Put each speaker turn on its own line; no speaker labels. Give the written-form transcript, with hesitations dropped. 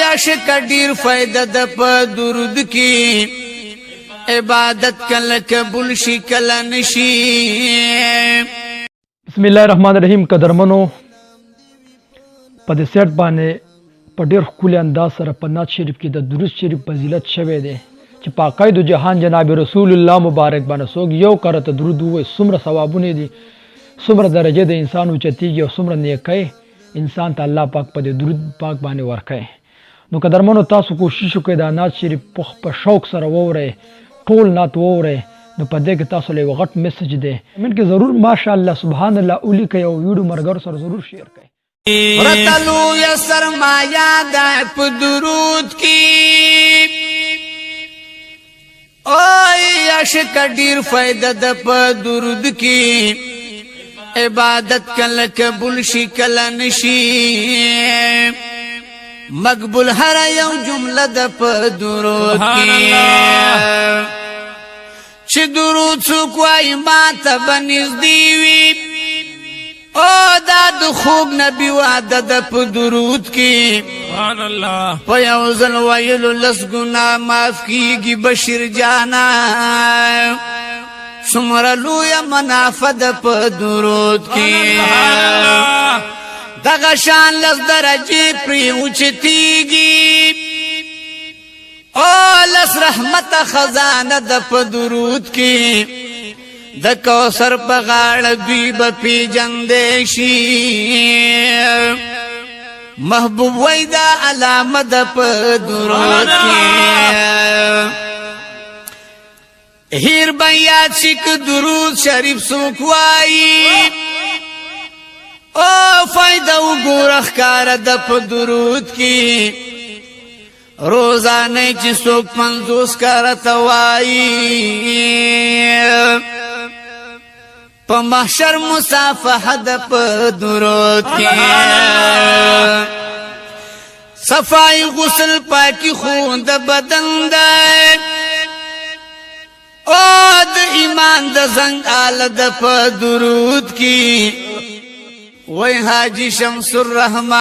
عاشق ډیر فائدہ د په درود کی عبادت کله قبول شي کله نشي.
بسم الله الرحمن الرحیم. قدرمنو په دې سیټ باندې په ډیر ښکلي انداز سره په نعت شریف کې د درود شریف فضیلت شوی دی چې په عقاید جهان جناب رسول الله مبارک باندې څوک یو کرته درود ووایي څومره ثوابونه دي، څومره درجه د انسان اوچتېږي او څومره نیکۍ انسان ته الله پاک په دې درود پاک باندې ورکوي. نو قدرمنو تاسو کوشش وکړئ دا نعت شریف په شوق سره واورئ، ټول نعت واورئ. نو په دې کې تاسو له یو غټ میسج دی من کې ضرور ماشاءالله سبحان الله ولیکئ او ویډیو مرګرو سره ضرور شیر کړئ.
رتلو یا سرمایا دا په درود کی اوه عاشق ډیر فائدہ د په درود کی عبادت کله قبول شي کله نشي. مقبول هر یو جمله د په درود کی چې درود څوک وایي ما ته به نږدې وي. او دا د خوب نبی وعده د په درود کی سبحان الله په یو ځل ویلو لس ګناه معاف کیږي بشیر جانا. څومره لویه منافع د په درود کی دغه شان لس درجې پرې اوچتېږي. او لس رحمت خزانه د په درود کی د کوثر په غاړه دوی به پیژندې شي. محبوب وای دا علامه د په درود کی هیر بیات شک درود شریف څوک وایي او فائدہ وګوره ښکاره د په درود کی روزانه چې څوک 50 کرته وایي په محشر مصافحه د په درود کې صفای غسل پاکي خون د بدن ده او د ایمان د زنګ آل د په درود کې وای حاجی شمس الرحمن